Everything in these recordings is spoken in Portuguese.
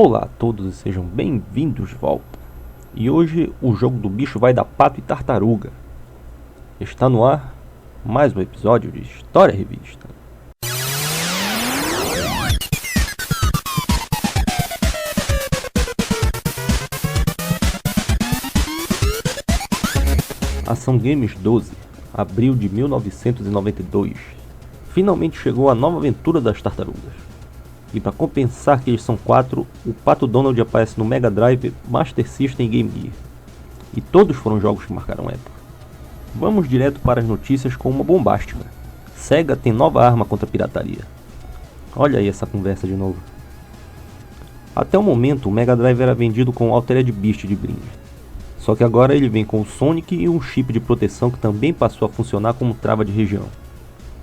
Olá a todos e sejam bem-vindos de volta. E hoje o jogo do bicho vai dar pato e tartaruga. Está no ar mais um episódio de História Revista. Ação Games 12, abril de 1992. Finalmente chegou a nova aventura das tartarugas. E para compensar que eles são 4, o Pato Donald aparece no Mega Drive, Master System e Game Gear. E todos foram jogos que marcaram época. Vamos direto para as notícias com uma bombástica. Sega tem nova arma contra a pirataria. Olha aí essa conversa de novo. Até o momento o Mega Drive era vendido com Altered Beast de brinde. Só que agora ele vem com o Sonic e um chip de proteção que também passou a funcionar como trava de região.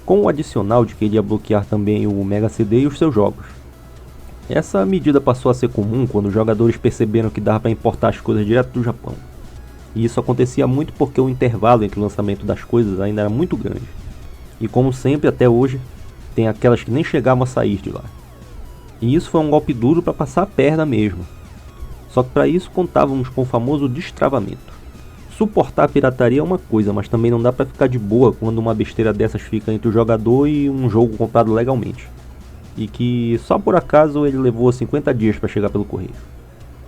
Com o adicional de que ele ia bloquear também o Mega CD e os seus jogos. Essa medida passou a ser comum quando os jogadores perceberam que dava para importar as coisas direto do Japão. E isso acontecia muito porque o intervalo entre o lançamento das coisas ainda era muito grande. E como sempre até hoje, tem aquelas que nem chegavam a sair de lá. E isso foi um golpe duro para passar a perna mesmo. Só que para isso contávamos com o famoso destravamento. Suportar a pirataria é uma coisa, mas também não dá para ficar de boa quando uma besteira dessas fica entre o jogador e um jogo comprado legalmente. E que só por acaso ele levou 50 dias para chegar pelo correio.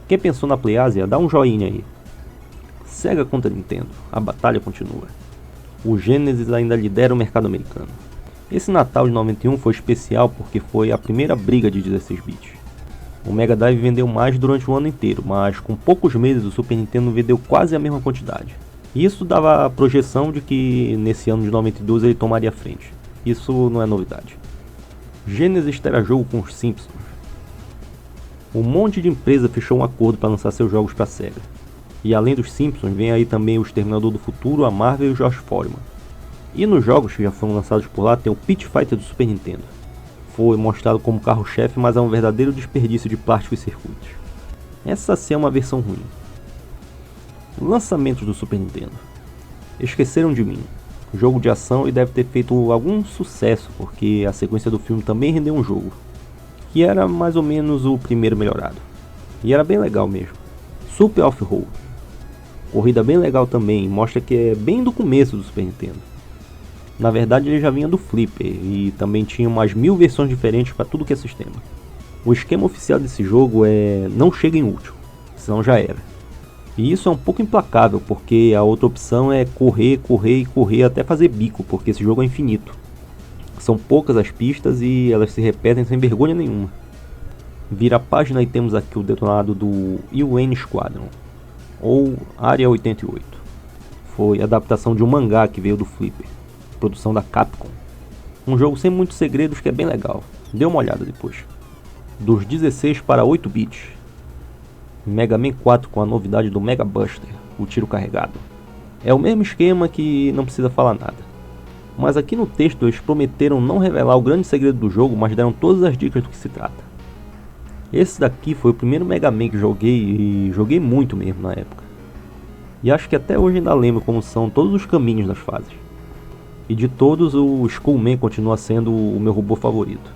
Quem pensou na Playasia, dá um joinha aí. Sega contra Nintendo, a batalha continua. O Genesis ainda lidera o mercado americano. Esse Natal de 91 foi especial porque foi a primeira briga de 16 bits. O Mega Drive vendeu mais durante o ano inteiro, mas com poucos meses o Super Nintendo vendeu quase a mesma quantidade. E isso dava a projeção de que nesse ano de 92 ele tomaria a frente. Isso não é novidade. Genesis terá jogo com os Simpsons. Um monte de empresa fechou um acordo para lançar seus jogos para a Sega. E além dos Simpsons, vem aí também o Exterminador do Futuro, a Marvel e o George Foreman. E nos jogos que já foram lançados por lá tem o Pit Fighter do Super Nintendo. Foi mostrado como carro-chefe, mas é um verdadeiro desperdício de plástico e circuitos. Essa sim é uma versão ruim. Lançamentos do Super Nintendo. Esqueceram de Mim. Jogo de ação e deve ter feito algum sucesso, porque a sequência do filme também rendeu um jogo. Que era mais ou menos o primeiro melhorado. E era bem legal mesmo. Super Off-Road. Corrida bem legal também, mostra que é bem do começo do Super Nintendo. Na verdade ele já vinha do Flipper e também tinha umas 1000 versões diferentes para tudo que é sistema. O esquema oficial desse jogo é não chega em último, senão já era. E isso é um pouco implacável porque a outra opção é correr, correr e correr até fazer bico, porque esse jogo é infinito. São poucas as pistas e elas se repetem sem vergonha nenhuma. Vira a página e temos aqui o detonado do UN Squadron, ou Área 88. Foi a adaptação de um mangá que veio do Flipper. Produção da Capcom. Um jogo sem muitos segredos que é bem legal. Dê uma olhada depois. Dos 16 para 8 bits. Mega Man 4 com a novidade do Mega Buster, o tiro carregado. É o mesmo esquema que não precisa falar nada. Mas aqui no texto eles prometeram não revelar o grande segredo do jogo, mas deram todas as dicas do que se trata. Esse daqui foi o primeiro Mega Man que joguei e joguei muito mesmo na época. E acho que até hoje ainda lembro como são todos os caminhos das fases. E de todos, o Skullman continua sendo o meu robô favorito.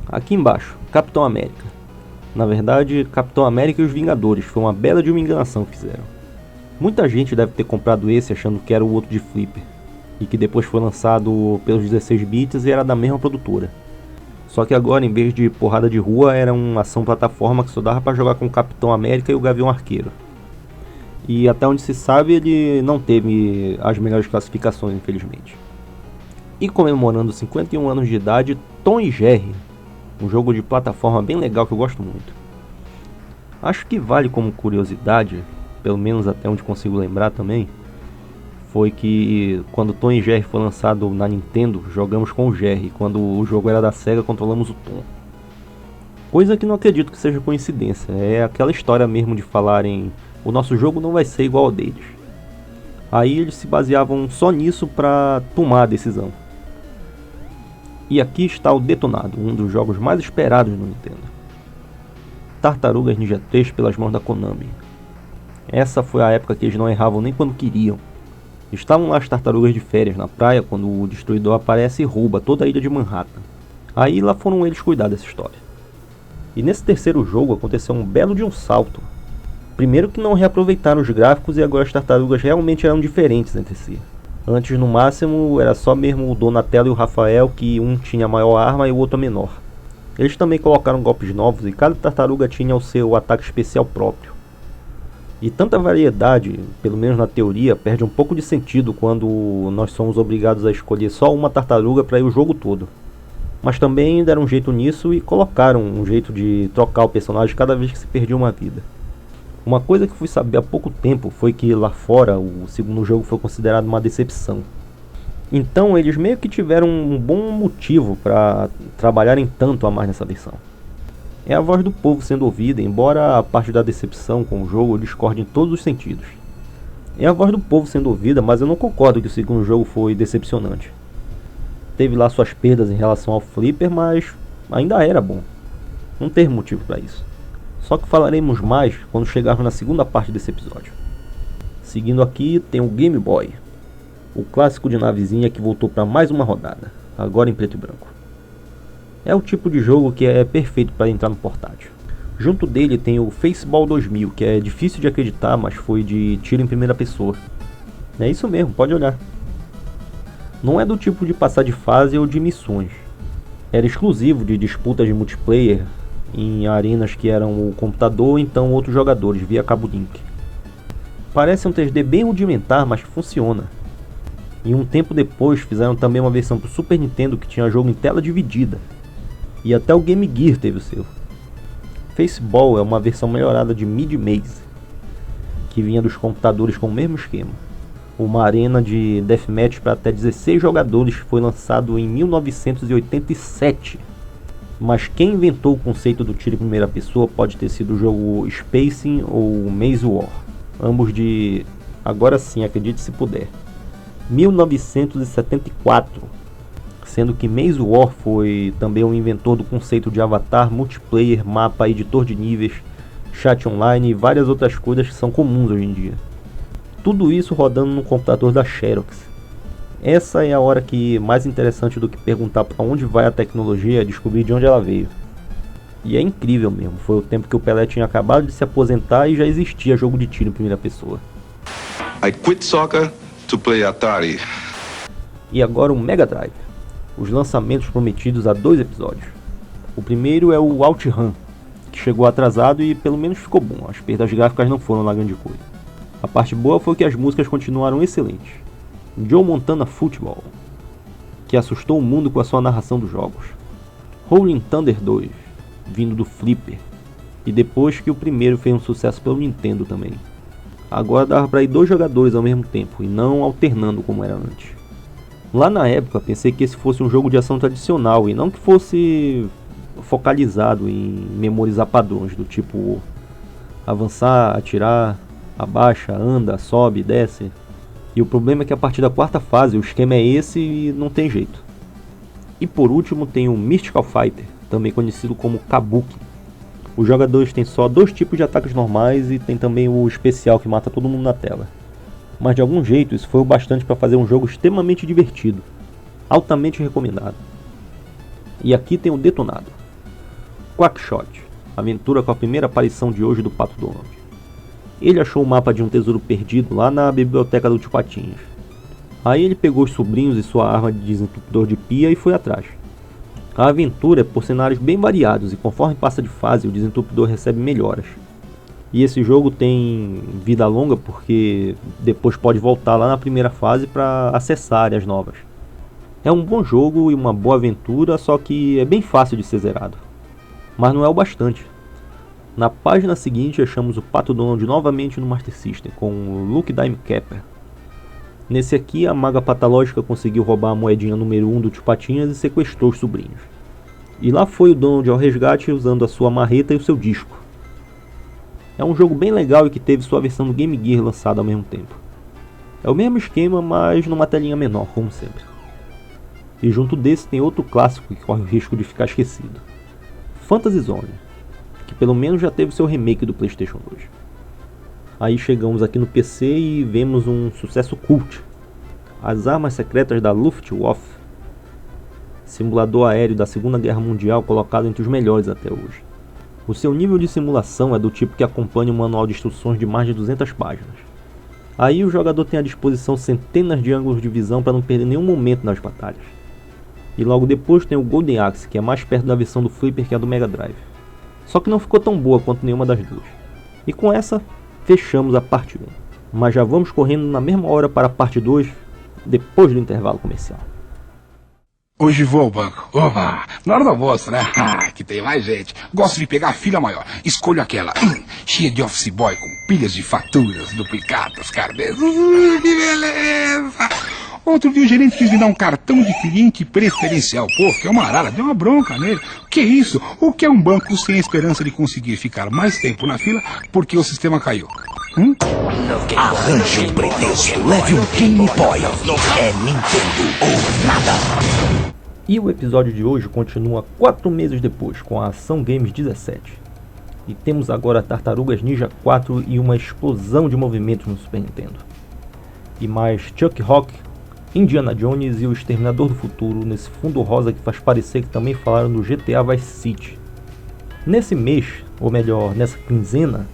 Aqui embaixo, Capitão América. Na verdade, Capitão América e os Vingadores, foi uma bela de uma enganação que fizeram. Muita gente deve ter comprado esse achando que era o outro de Flipper, e que depois foi lançado pelos 16 bits e era da mesma produtora. Só que agora, em vez de porrada de rua, era uma ação plataforma que só dava para jogar com o Capitão América e o Gavião Arqueiro. E até onde se sabe, ele não teve as melhores classificações, infelizmente. E comemorando 51 anos de idade, Tom e Jerry, um jogo de plataforma bem legal que eu gosto muito. Acho que vale como curiosidade, pelo menos até onde consigo lembrar também, foi que quando Tom e Jerry foi lançado na Nintendo, jogamos com o Jerry, quando o jogo era da Sega, controlamos o Tom. Coisa que não acredito que seja coincidência, é aquela história mesmo de falarem, o nosso jogo não vai ser igual ao deles. Aí eles se baseavam só nisso para tomar a decisão. E aqui está o detonado, um dos jogos mais esperados no Nintendo. Tartarugas Ninja 3 pelas mãos da Konami. Essa foi a época que eles não erravam nem quando queriam. Estavam lá as tartarugas de férias na praia quando o Destruidor aparece e rouba toda a ilha de Manhattan. Aí lá foram eles cuidar dessa história. E nesse terceiro jogo aconteceu um belo de um salto. Primeiro que não reaproveitaram os gráficos e agora as tartarugas realmente eram diferentes entre si. Antes, no máximo, era só mesmo o Donatello e o Rafael, que um tinha a maior arma e o outro a menor. Eles também colocaram golpes novos e cada tartaruga tinha o seu ataque especial próprio. E tanta variedade, pelo menos na teoria, perde um pouco de sentido quando nós somos obrigados a escolher só uma tartaruga para ir o jogo todo. Mas também deram um jeito nisso e colocaram um jeito de trocar o personagem cada vez que se perdia uma vida. Uma coisa que fui saber há pouco tempo foi que lá fora o segundo jogo foi considerado uma decepção. Então eles meio que tiveram um bom motivo para trabalharem tanto a mais nessa versão. É a voz do povo sendo ouvida, embora a parte da decepção com o jogo discorde em todos os sentidos. É a voz do povo sendo ouvida, mas eu não concordo que o segundo jogo foi decepcionante. Teve lá suas perdas em relação ao Flipper, mas ainda era bom. Não teve motivo para isso. Só que falaremos mais quando chegarmos na segunda parte desse episódio. Seguindo aqui tem o Game Boy, o clássico de navezinha que voltou para mais uma rodada, agora em preto e branco. É o tipo de jogo que é perfeito para entrar no portátil. Junto dele tem o Faceball 2000, que é difícil de acreditar, mas foi de tiro em primeira pessoa. É isso mesmo, pode olhar. Não é do tipo de passar de fase ou de missões. Era exclusivo de disputas de multiplayer em arenas que eram o computador ou então outros jogadores via cabo link. Parece um 3D bem rudimentar, mas funciona. E um tempo depois fizeram também uma versão para o Super Nintendo que tinha jogo em tela dividida. E até o Game Gear teve o seu. Faceball é uma versão melhorada de Mid Maze, que vinha dos computadores com o mesmo esquema. Uma arena de deathmatch para até 16 jogadores foi lançado em 1987. Mas quem inventou o conceito do tiro em primeira pessoa pode ter sido o jogo Spacing ou Maze War. Ambos de, agora sim, acredite se puder, 1974. Sendo que Maze War foi também o inventor do conceito de avatar, multiplayer, mapa, editor de níveis, chat online e várias outras coisas que são comuns hoje em dia. Tudo isso rodando no computador da Xerox. Essa é a hora que, mais interessante do que perguntar para onde vai a tecnologia, é descobrir de onde ela veio. E é incrível mesmo, foi o tempo que o Pelé tinha acabado de se aposentar e já existia jogo de tiro em primeira pessoa. I quit soccer to play Atari. E agora o Mega Drive. Os lançamentos prometidos há 2 episódios. O primeiro é o OutRun, que chegou atrasado e pelo menos ficou bom, as perdas gráficas não foram lá grande coisa. A parte boa foi que as músicas continuaram excelentes. Joe Montana Football, que assustou o mundo com a sua narração dos jogos. Rolling Thunder 2, vindo do Flipper, e depois que o primeiro fez um sucesso pelo Nintendo também. Agora dava para ir 2 jogadores ao mesmo tempo, e não alternando como era antes. Lá na época pensei que esse fosse um jogo de ação tradicional, e não que fosse focalizado em memorizar padrões, do tipo avançar, atirar, abaixa, anda, sobe, desce. E o problema é que a partir da 4ª fase o esquema é esse e não tem jeito. E por último tem o Mystical Fighter, também conhecido como Kabuki. Os jogadores têm só 2 tipos de ataques normais e tem também o especial que mata todo mundo na tela. Mas de algum jeito isso foi o bastante para fazer um jogo extremamente divertido, altamente recomendado. E aqui tem o detonado. Quackshot, aventura com a primeira aparição de hoje do Pato Donald. Ele achou o mapa de um tesouro perdido lá na biblioteca do Tio Patinhas. Aí ele pegou os sobrinhos e sua arma de desentupidor de pia e foi atrás. A aventura é por cenários bem variados e conforme passa de fase o desentupidor recebe melhoras. E esse jogo tem vida longa porque depois pode voltar lá na primeira fase para acessar áreas novas. É um bom jogo e uma boa aventura, só que é bem fácil de ser zerado. Mas não é o bastante. Na página seguinte achamos o Pato Donald novamente no Master System, com o Luke Dime Capper. Nesse aqui a maga patológica conseguiu roubar a moedinha número 1 do Tio Patinhas e sequestrou os sobrinhos. E lá foi o Donald ao resgate usando a sua marreta e o seu disco. É um jogo bem legal e que teve sua versão do Game Gear lançada ao mesmo tempo. É o mesmo esquema, mas numa telinha menor, como sempre. E junto desse tem outro clássico que corre o risco de ficar esquecido. Fantasy Zone, que pelo menos já teve seu remake do PlayStation 2. Aí chegamos aqui no PC e vemos um sucesso cult. As armas secretas da Luftwaffe, simulador aéreo da Segunda Guerra Mundial colocado entre os melhores até hoje. O seu nível de simulação é do tipo que acompanha um manual de instruções de mais de 200 páginas. Aí o jogador tem à disposição centenas de ângulos de visão para não perder nenhum momento nas batalhas. E logo depois tem o Golden Axe, que é mais perto da versão do Flipper que a do Mega Drive. Só que não ficou tão boa quanto nenhuma das duas. E com essa, fechamos a parte 1. Mas já vamos correndo na mesma hora para a parte 2, depois do intervalo comercial. Hoje vou ao banco. Oba! Na hora do almoço, né? Que tem mais gente. Gosto de pegar a fila maior. Escolho aquela cheia de office boy com pilhas de faturas, duplicatas, carnês. Que beleza! Outro dia o gerente quis me dar um cartão de cliente preferencial. Pô, que é uma arara, deu uma bronca nele. Que isso? O que é um banco sem a esperança de conseguir ficar mais tempo na fila porque o sistema caiu? Arranje um pretexto, leve um Game Boy. É Nintendo ou nada. E o episódio de hoje continua 4 meses depois, com a Ação Games 17. E temos agora Tartarugas Ninja 4 e uma explosão de movimentos no Super Nintendo. E mais Chuck Rock, Indiana Jones e o Exterminador do Futuro nesse fundo rosa que faz parecer que também falaram do GTA Vice City. Nesse mês, ou melhor, nessa quinzena,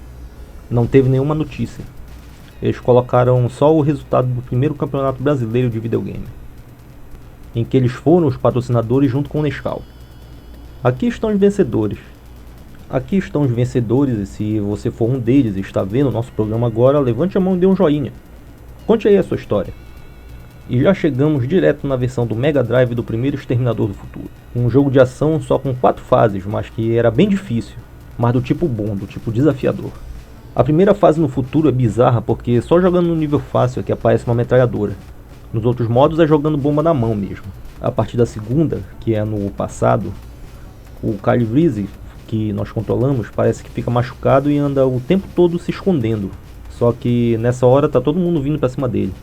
não teve nenhuma notícia. Eles colocaram só o resultado do primeiro campeonato brasileiro de videogame, em que eles foram os patrocinadores junto com o Nescau. Aqui estão os vencedores. E se você for um deles e está vendo o nosso programa agora, levante a mão e dê um joinha. Conte aí a sua história. E já chegamos direto na versão do Mega Drive do primeiro Exterminador do Futuro. Um jogo de ação só com 4 fases, mas que era bem difícil, mas do tipo bom, do tipo desafiador. A primeira fase no futuro é bizarra porque só jogando no nível fácil é que aparece uma metralhadora. Nos outros modos é jogando bomba na mão mesmo. A partir da segunda, que é no passado, o Kyle Reese, que nós controlamos, parece que fica machucado e anda o tempo todo se escondendo. Só que nessa hora tá todo mundo vindo pra cima dele.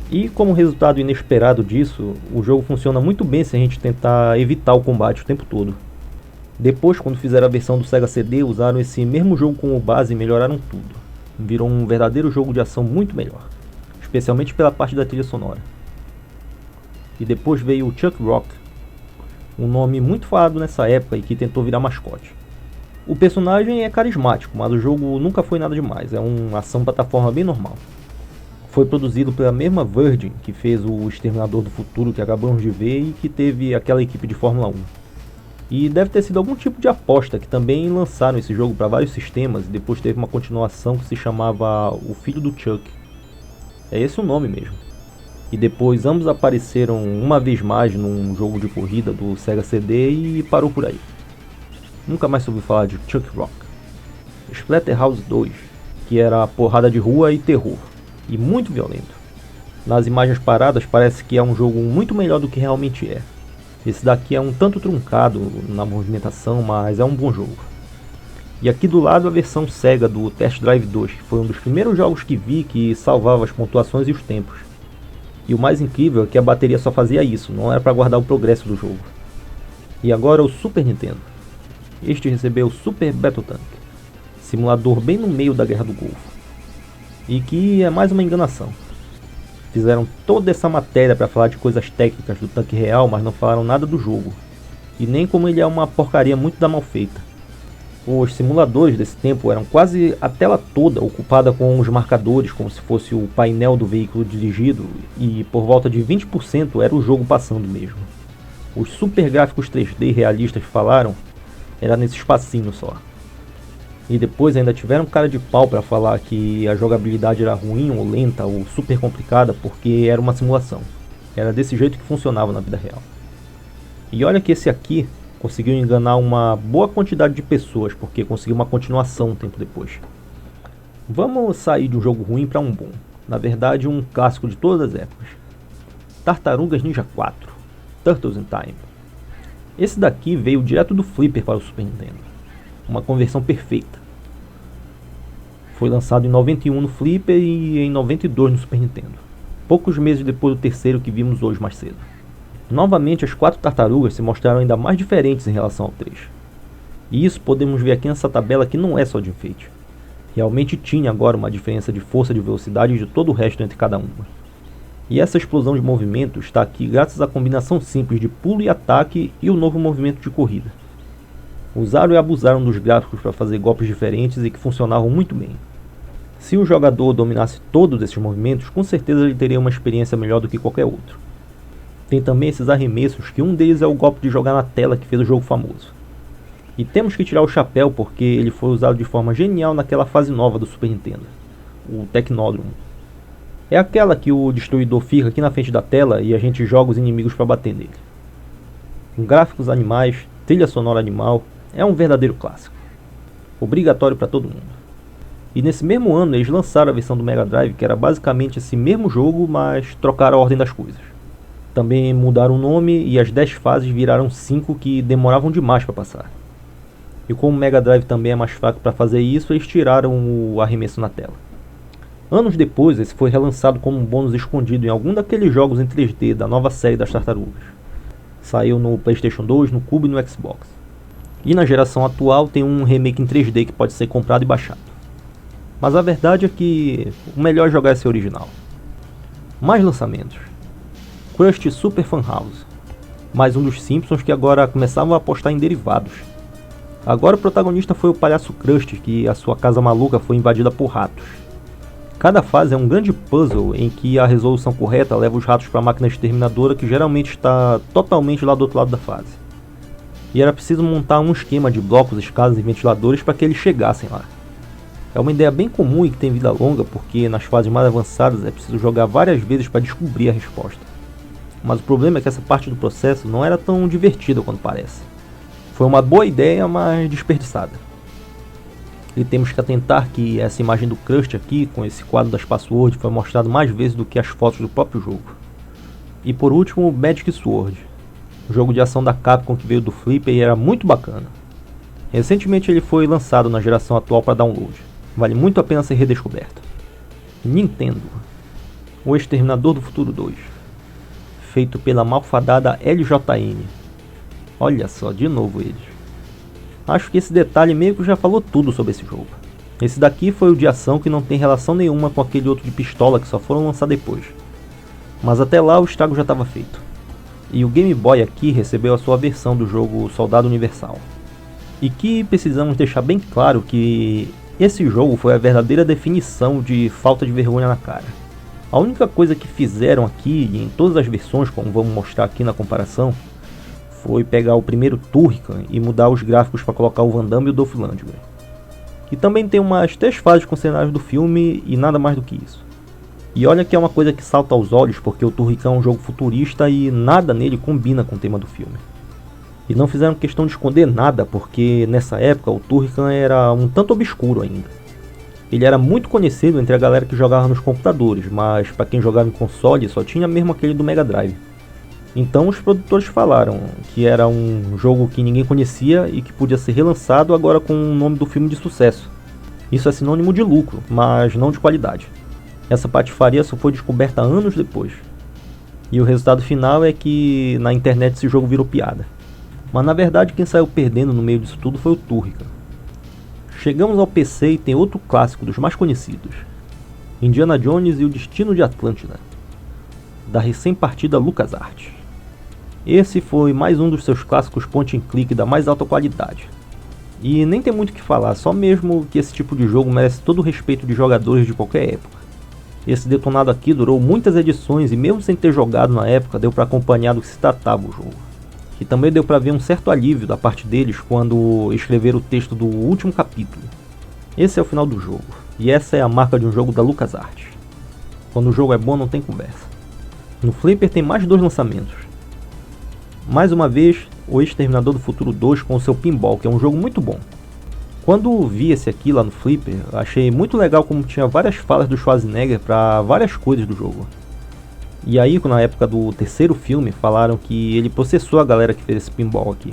E como resultado inesperado disso, o jogo funciona muito bem se a gente tentar evitar o combate o tempo todo. Depois, quando fizeram a versão do Sega CD, usaram esse mesmo jogo como base e melhoraram tudo. Virou um verdadeiro jogo de ação muito melhor, especialmente pela parte da trilha sonora. E depois veio o Chuck Rock, um nome muito falado nessa época e que tentou virar mascote. O personagem é carismático, mas o jogo nunca foi nada demais, é uma ação plataforma bem normal. Foi produzido pela mesma Virgin que fez o Exterminador do Futuro que acabamos de ver e que teve aquela equipe de Fórmula 1. E deve ter sido algum tipo de aposta que também lançaram esse jogo para vários sistemas e depois teve uma continuação que se chamava O Filho do Chuck. É esse o nome mesmo. E depois ambos apareceram uma vez mais num jogo de corrida do Sega CD e parou por aí. Nunca mais soube falar de Chuck Rock. Splatterhouse 2, que era porrada de rua e terror, e muito violento. Nas imagens paradas parece que é um jogo muito melhor do que realmente é. Esse daqui é um tanto truncado na movimentação, mas é um bom jogo. E aqui do lado a versão Sega do Test Drive 2, que foi um dos primeiros jogos que vi que salvava as pontuações e os tempos. E o mais incrível é que a bateria só fazia isso, não era para guardar o progresso do jogo. E agora o Super Nintendo. Este recebeu o Super Battle Tank, simulador bem no meio da Guerra do Golfo. E que é mais uma enganação. Fizeram toda essa matéria para falar de coisas técnicas do tanque real, mas não falaram nada do jogo. E nem como ele é uma porcaria muito da mal feita. Os simuladores desse tempo eram quase a tela toda ocupada com os marcadores, como se fosse o painel do veículo dirigido, e por volta de 20% era o jogo passando mesmo. Os super gráficos 3D realistas que falaram era nesse espacinho só. E depois ainda tiveram cara de pau para falar que a jogabilidade era ruim ou lenta ou super complicada porque era uma simulação. Era desse jeito que funcionava na vida real. E olha que esse aqui conseguiu enganar uma boa quantidade de pessoas porque conseguiu uma continuação um tempo depois. Vamos sair de um jogo ruim para um bom. Na verdade, um clássico de todas as épocas. Tartarugas Ninja 4, Turtles in Time. Esse daqui veio direto do Flipper para o Super Nintendo. Uma conversão perfeita. Foi lançado em 91 no Flipper e em 92 no Super Nintendo. Poucos meses depois do terceiro que vimos hoje mais cedo. Novamente as 4 tartarugas se mostraram ainda mais diferentes em relação ao 3. E isso podemos ver aqui nessa tabela que não é só de enfeite. Realmente tinha agora uma diferença de força, de velocidade e de todo o resto entre cada uma. E essa explosão de movimento está aqui graças à combinação simples de pulo e ataque e o novo movimento de corrida. Usaram e abusaram dos gráficos para fazer golpes diferentes e que funcionavam muito bem. Se o jogador dominasse todos esses movimentos, com certeza ele teria uma experiência melhor do que qualquer outro. Tem também esses arremessos, que um deles é o golpe de jogar na tela que fez o jogo famoso. E temos que tirar o chapéu porque ele foi usado de forma genial naquela fase nova do Super Nintendo, o Tecnódromo. É aquela que o destruidor fica aqui na frente da tela e a gente joga os inimigos para bater nele. Com gráficos animais, trilha sonora animal, é um verdadeiro clássico. Obrigatório para todo mundo. E nesse mesmo ano eles lançaram a versão do Mega Drive, que era basicamente esse mesmo jogo, mas trocaram a ordem das coisas. Também mudaram o nome e as 10 fases viraram 5 que demoravam demais para passar. E como o Mega Drive também é mais fraco para fazer isso, eles tiraram o arremesso na tela. Anos depois, esse foi relançado como um bônus escondido em algum daqueles jogos em 3D da nova série das Tartarugas. Saiu no PlayStation 2, no Cube e no Xbox. E na geração atual tem um remake em 3D que pode ser comprado e baixado. Mas a verdade é que o melhor é jogar esse original. Mais lançamentos. Krusty Super Fun House. Mais um dos Simpsons que agora começavam a apostar em derivados. Agora o protagonista foi o palhaço Krusty, que a sua casa maluca foi invadida por ratos. Cada fase é um grande puzzle em que a resolução correta leva os ratos para a máquina exterminadora, que geralmente está totalmente lá do outro lado da fase. E era preciso montar um esquema de blocos, escadas e ventiladores para que eles chegassem lá. É uma ideia bem comum e que tem vida longa, porque nas fases mais avançadas é preciso jogar várias vezes para descobrir a resposta. Mas o problema é que essa parte do processo não era tão divertida quanto parece. Foi uma boa ideia, mas desperdiçada. E temos que atentar que essa imagem do Krusty aqui, com esse quadro das passwords, foi mostrado mais vezes do que as fotos do próprio jogo. E por último, Magic Sword, um jogo de ação da Capcom que veio do Flipper e era muito bacana. Recentemente ele foi lançado na geração atual para download. Vale muito a pena ser redescoberto. Nintendo, O Exterminador do Futuro 2, feito pela malfadada LJN. Olha só, de novo eles. Acho que esse detalhe meio que já falou tudo sobre esse jogo. Esse daqui foi o de ação que não tem relação nenhuma com aquele outro de pistola que só foram lançar depois. Mas até lá o estrago já estava feito. E o Game Boy aqui recebeu a sua versão do jogo Soldado Universal. E que precisamos deixar bem claro que esse jogo foi a verdadeira definição de falta de vergonha na cara. A única coisa que fizeram aqui, e em todas as versões, como vamos mostrar aqui na comparação, foi pegar o primeiro Turrican e mudar os gráficos para colocar o Van Damme e o Dolph Lundgren. E também tem umas 3 fases com cenários do filme e nada mais do que isso. E olha que é uma coisa que salta aos olhos, porque o Turrican é um jogo futurista e nada nele combina com o tema do filme. E não fizeram questão de esconder nada, porque nessa época o Turrican era um tanto obscuro ainda. Ele era muito conhecido entre a galera que jogava nos computadores, mas para quem jogava em console só tinha mesmo aquele do Mega Drive. Então os produtores falaram que era um jogo que ninguém conhecia e que podia ser relançado agora com o nome do filme de sucesso. Isso é sinônimo de lucro, mas não de qualidade. Essa patifaria só foi descoberta anos depois. E o resultado final é que na internet esse jogo virou piada. Mas na verdade quem saiu perdendo no meio disso tudo foi o Turrican. Chegamos ao PC e tem outro clássico dos mais conhecidos: Indiana Jones e o Destino de Atlântida, da recém-partida LucasArts. Esse foi mais um dos seus clássicos point and click da mais alta qualidade. E nem tem muito o que falar, só mesmo que esse tipo de jogo merece todo o respeito de jogadores de qualquer época. Esse detonado aqui durou muitas edições e mesmo sem ter jogado na época, deu para acompanhar do que se tratava o jogo. E também deu para ver um certo alívio da parte deles quando escreveram o texto do último capítulo. Esse é o final do jogo, e essa é a marca de um jogo da LucasArts. Quando o jogo é bom não tem conversa. No Flipper tem mais 2 lançamentos. Mais uma vez, o Exterminador do Futuro 2 com o seu Pinball, que é um jogo muito bom. Quando vi esse aqui lá no Flipper, achei muito legal como tinha várias falas do Schwarzenegger para várias coisas do jogo. E aí, na época do terceiro filme, falaram que ele processou a galera que fez esse Pinball aqui.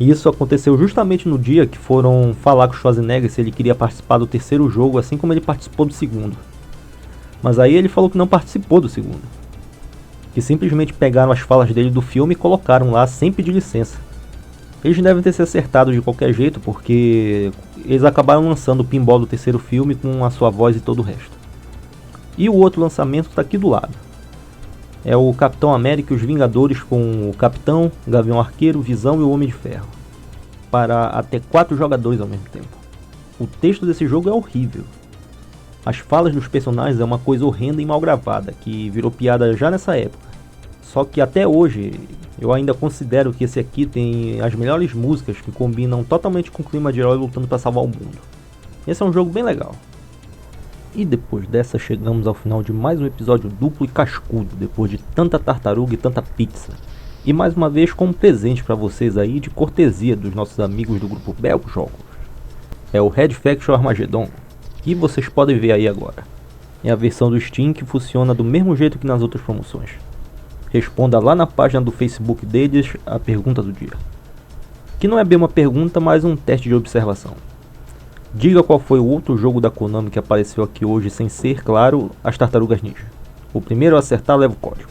E isso aconteceu justamente no dia que foram falar com o Schwarzenegger se ele queria participar do terceiro jogo, assim como ele participou do segundo. Mas aí ele falou que não participou do segundo. Que simplesmente pegaram as falas dele do filme e colocaram lá sem pedir licença. Eles devem ter se acertado de qualquer jeito, porque eles acabaram lançando o Pinball do terceiro filme com a sua voz e todo o resto. E o outro lançamento está aqui do lado. É o Capitão América e os Vingadores com o Capitão, Gavião Arqueiro, Visão e o Homem de Ferro. para até 4 jogadores ao mesmo tempo. O texto desse jogo é horrível. As falas dos personagens é uma coisa horrenda e mal gravada, que virou piada já nessa época. Só que até hoje, eu ainda considero que esse aqui tem as melhores músicas que combinam totalmente com o clima de herói lutando para salvar o mundo. Esse é um jogo bem legal. E depois dessa chegamos ao final de mais um episódio duplo e cascudo, depois de tanta tartaruga e tanta pizza. E mais uma vez com um presente para vocês aí de cortesia dos nossos amigos do grupo Belgo Jogos. É o Red Faction Armageddon, que vocês podem ver aí agora. É a versão do Steam que funciona do mesmo jeito que nas outras promoções. Responda lá na página do Facebook deles a pergunta do dia. Que não é bem uma pergunta, mas um teste de observação. Diga qual foi o outro jogo da Konami que apareceu aqui hoje sem ser, claro, as Tartarugas Ninja. O primeiro a acertar leva o código.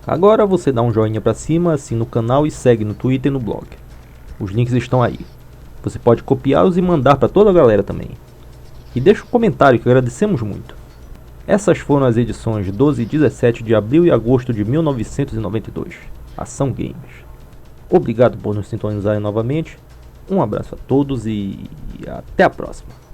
Agora você dá um joinha pra cima, assina o canal e segue no Twitter e no blog. Os links estão aí. Você pode copiá-los e mandar pra toda a galera também. E deixa um comentário que agradecemos muito. Essas foram as edições 12 e 17 de abril e agosto de 1992. Ação Games. Obrigado por nos sintonizarem novamente. Um abraço a todos e até a próxima.